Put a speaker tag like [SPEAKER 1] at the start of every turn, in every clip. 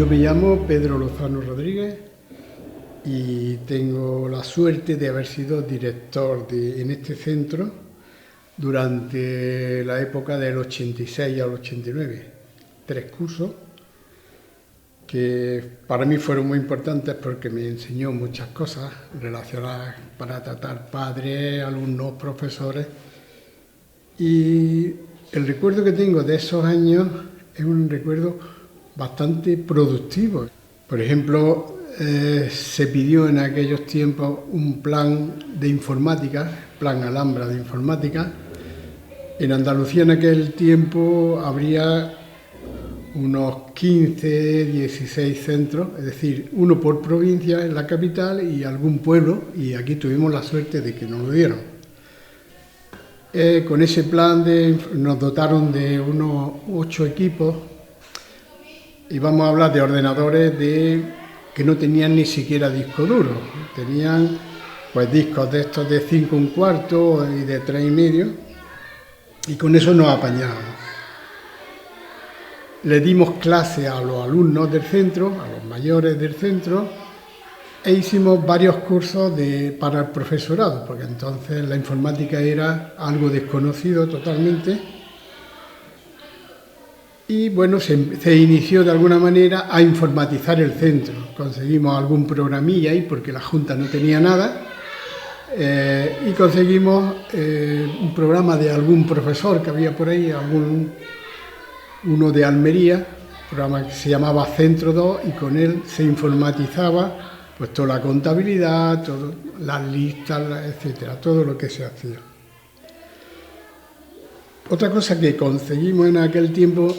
[SPEAKER 1] Yo me llamo Pedro Lozano Rodríguez y tengo la suerte de haber sido director en este centro durante la época del 86 al 89. 3 cursos que para mí fueron muy importantes porque me enseñó muchas cosas relacionadas para tratar padres, alumnos, profesores. Y el recuerdo que tengo de esos años es un recuerdo bastante productivo. Por ejemplo, se pidió en aquellos tiempos un plan de informática, plan Alhambra de informática. En Andalucía en aquel tiempo habría unos 15, 16 centros, es decir, uno por provincia en la capital y algún pueblo, y aquí tuvimos la suerte de que nos lo dieron. Con ese plan nos dotaron de unos 8 equipos y vamos a hablar de ordenadores que no tenían ni siquiera disco duro, tenían pues discos de estos de 5 1/4 y de 3 1/2 y con eso nos apañábamos. Le dimos clase a los alumnos del centro, a los mayores del centro, e hicimos varios cursos para el profesorado, porque entonces la informática era algo desconocido totalmente. Y bueno, se inició de alguna manera a informatizar el centro. Conseguimos algún programilla ahí, porque la Junta no tenía nada, y conseguimos un programa de algún profesor que había por ahí, uno de Almería, un programa que se llamaba Centro 2, y con él se informatizaba pues toda la contabilidad, todas las listas, etcétera, todo lo que se hacía. Otra cosa que conseguimos en aquel tiempo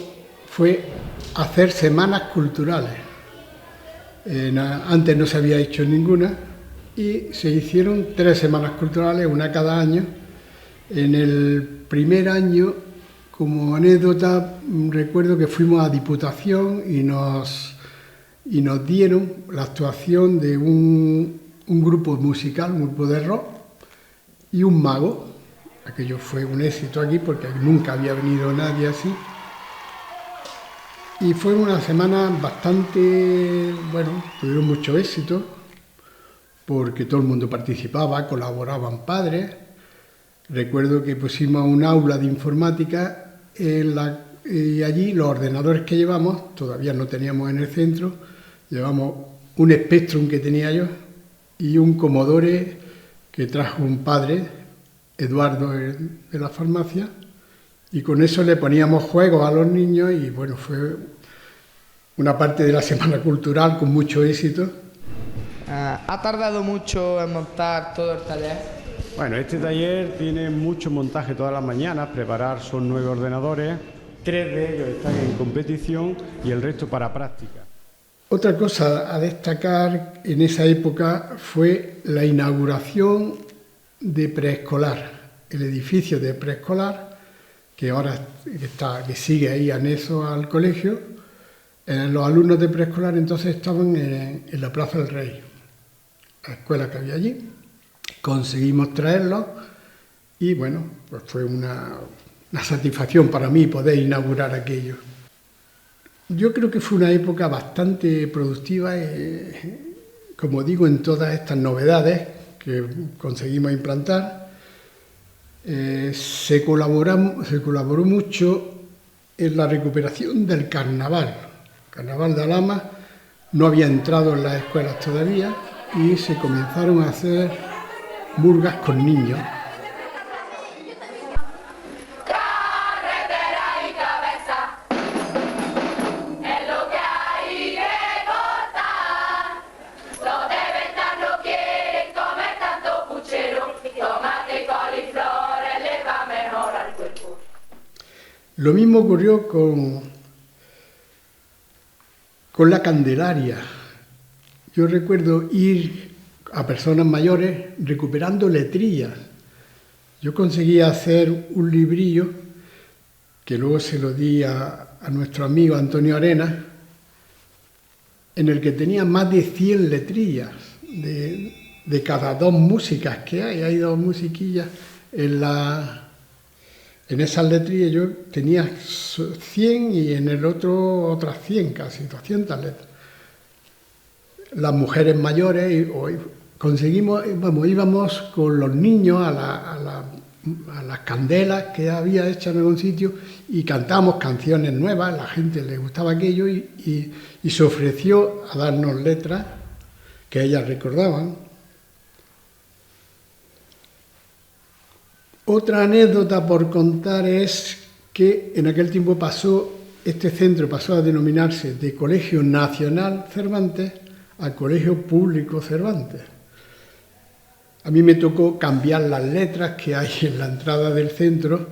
[SPEAKER 1] fue hacer semanas culturales. Antes no se había hecho ninguna y se hicieron 3 semanas culturales, una cada año. En el primer año, como anécdota, recuerdo que fuimos a Diputación y nos dieron la actuación de un grupo musical, un grupo de rock y un mago. Aquello fue un éxito aquí porque nunca había venido nadie así. Y fue una semana bastante, bueno, tuvieron mucho éxito porque todo el mundo participaba, colaboraban padres. Recuerdo que pusimos un aula de informática y allí los ordenadores que llevamos, todavía no teníamos en el centro, llevamos un Spectrum que tenía yo y un Commodore que trajo un padre, Eduardo, de la farmacia, y con eso le poníamos juegos a los niños y bueno, fue una parte de la semana cultural con mucho éxito.
[SPEAKER 2] ¿Ha tardado mucho en montar todo el taller?
[SPEAKER 3] Bueno, este taller tiene mucho montaje todas las mañanas, son 9 ordenadores, 3 de ellos están en competición y el resto para práctica.
[SPEAKER 1] Otra cosa a destacar en esa época fue la inauguración de preescolar, el edificio de preescolar, que ahora que sigue ahí anexo al colegio. Los alumnos de preescolar entonces estaban en la Plaza del Rey, la escuela que había allí. Conseguimos traerlos y bueno, pues fue una satisfacción para mí poder inaugurar aquello. Yo creo que fue una época bastante productiva, como digo, en todas estas novedades que conseguimos implantar. Se colaboró mucho en la recuperación del carnaval. El carnaval de Alhama no había entrado en las escuelas todavía y se comenzaron a hacer murgas con niños. Lo mismo ocurrió con la Candelaria. Yo recuerdo ir a personas mayores recuperando letrillas. Yo conseguí hacer un librillo que luego se lo di a nuestro amigo Antonio Arenas, en el que tenía más de 100 letrillas de cada 2 músicas que hay 2 musiquillas en esas letrillas. Yo tenía 100 y en el otro otras 100, casi 200 letras. las mujeres mayores, conseguimos, vamos, íbamos con los niños a las candelas que había hechas en algún sitio y cantábamos canciones nuevas, a la gente le gustaba aquello y se ofreció a darnos letras que ellas recordaban. Otra anécdota por contar es que en aquel tiempo este centro pasó a denominarse de Colegio Nacional Cervantes a Colegio Público Cervantes. A mí me tocó cambiar las letras que hay en la entrada del centro,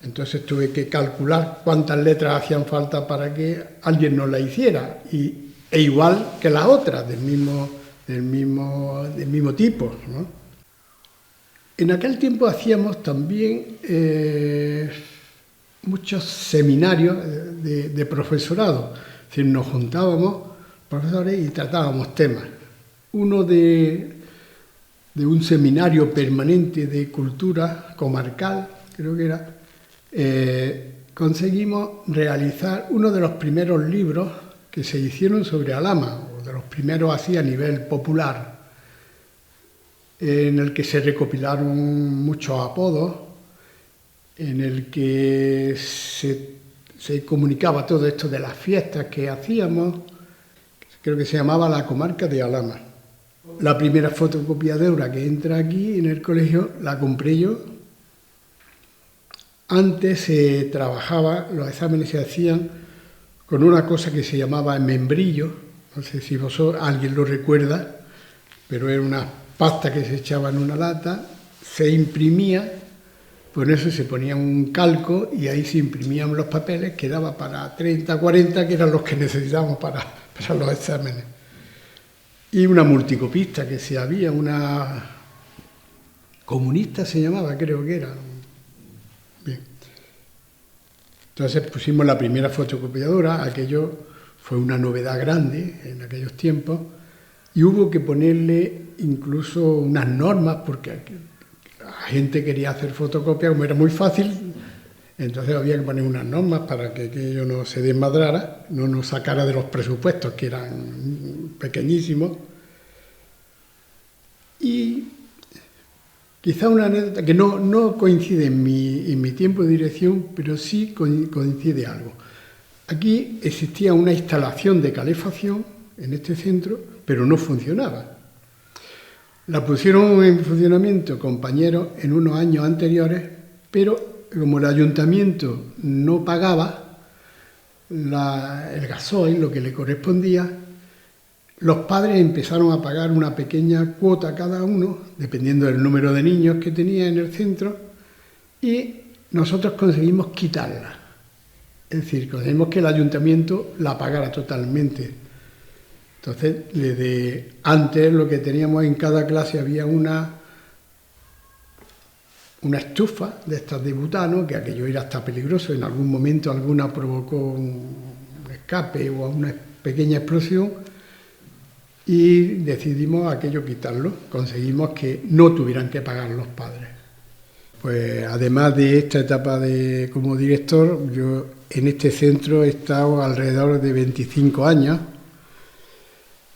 [SPEAKER 1] entonces tuve que calcular cuántas letras hacían falta para que alguien nos la hiciera, e igual que las otras, del mismo tipo, ¿no? En aquel tiempo hacíamos también muchos seminarios de profesorado, es decir, nos juntábamos profesores y tratábamos temas. Uno de un seminario permanente de cultura comarcal, creo que era, conseguimos realizar uno de los primeros libros que se hicieron sobre Alhama, o de los primeros así a nivel popular, en el que se recopilaron muchos apodos, en el que se comunicaba todo esto de las fiestas que hacíamos. Creo que se llamaba La Comarca de Alhama. La primera fotocopiadora que entra aquí en el colegio la compré yo. Antes se trabajaba, los exámenes se hacían con una cosa que se llamaba membrillo, no sé si alguien lo recuerda, pero era una pasta que se echaba en una lata, se imprimía, por eso se ponía un calco y ahí se imprimían los papeles, que daba para 30, 40, que eran los que necesitábamos para los exámenes. Y una multicopista que se había, una comunista se llamaba, creo que era. Bien. Entonces pusimos la primera fotocopiadora, aquello fue una novedad grande en aquellos tiempos, y hubo que ponerle incluso unas normas, porque la gente quería hacer fotocopias, como era muy fácil, entonces había que poner unas normas para que aquello no se desmadrara, no nos sacara de los presupuestos, que eran pequeñísimos. Y quizá una anécdota que no coincide en mi tiempo de dirección, pero sí coincide algo. Aquí existía una instalación de calefacción en este centro, pero no funcionaba. La pusieron en funcionamiento compañeros en unos años anteriores, pero como el ayuntamiento no pagaba el gasoil, lo que le correspondía, los padres empezaron a pagar una pequeña cuota cada uno, dependiendo del número de niños que tenía en el centro, y nosotros conseguimos quitarla. Es decir, conseguimos que el ayuntamiento la pagara totalmente. Entonces, desde antes lo que teníamos en cada clase había una estufa de estas de butano, que aquello era hasta peligroso, en algún momento alguna provocó un escape o una pequeña explosión, y decidimos aquello quitarlo, conseguimos que no tuvieran que pagar los padres. Pues además de esta etapa como director, yo en este centro he estado alrededor de 25 años,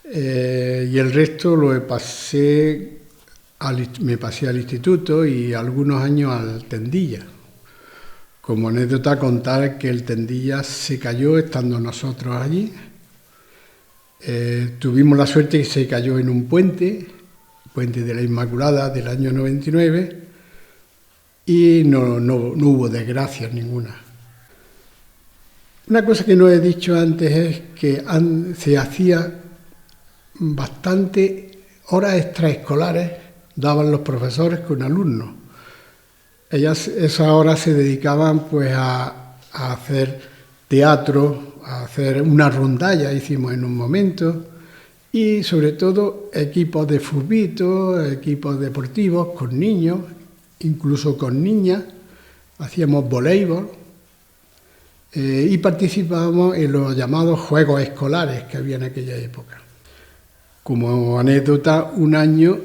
[SPEAKER 1] y el resto me pasé al instituto y algunos años al Tendilla. Como anécdota contar que el Tendilla se cayó estando nosotros allí. Tuvimos la suerte que se cayó en un puente de la Inmaculada del año 99, y no hubo desgracias ninguna. Una cosa que no he dicho antes es que se hacía bastante horas extraescolares, daban los profesores con alumnos. Esas horas se dedicaban pues a hacer teatro, a hacer una rondalla, hicimos en un momento, y sobre todo equipos de fútbol, equipos deportivos con niños, incluso con niñas, hacíamos voleibol, y participábamos en los llamados juegos escolares que había en aquella época. Como anécdota, un año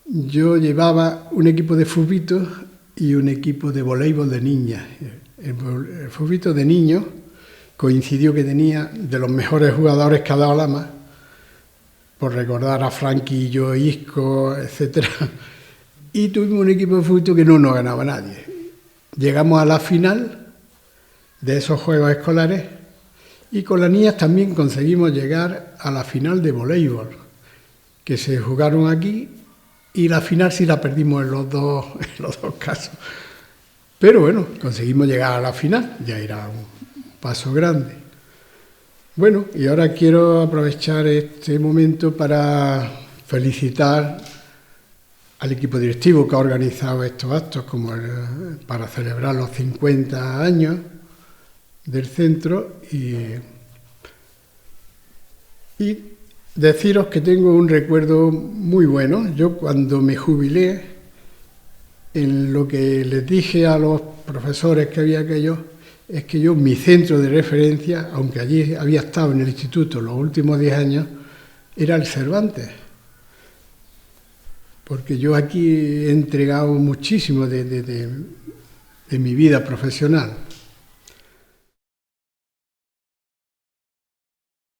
[SPEAKER 1] yo llevaba un equipo de fútbol y un equipo de voleibol de niñas. El fútbol de niños coincidió que tenía de los mejores jugadores que ha dado Alhama, por recordar a Franquillo, Isco, etcétera. Y tuvimos un equipo de fútbol que no nos ganaba nadie. Llegamos a la final de esos juegos escolares y con las niñas también conseguimos llegar a la final de voleibol, que se jugaron aquí, y la final sí la perdimos en los dos casos. Pero bueno, conseguimos llegar a la final, ya era un paso grande. Bueno, y ahora quiero aprovechar este momento para felicitar al equipo directivo que ha organizado estos actos, como para celebrar los 50 años del centro, y deciros que tengo un recuerdo muy bueno. Yo cuando me jubilé, en lo que les dije a los profesores que había aquello, es que yo, mi centro de referencia, aunque allí había estado en el instituto los últimos 10 años, era el Cervantes. Porque yo aquí he entregado muchísimo de mi vida profesional.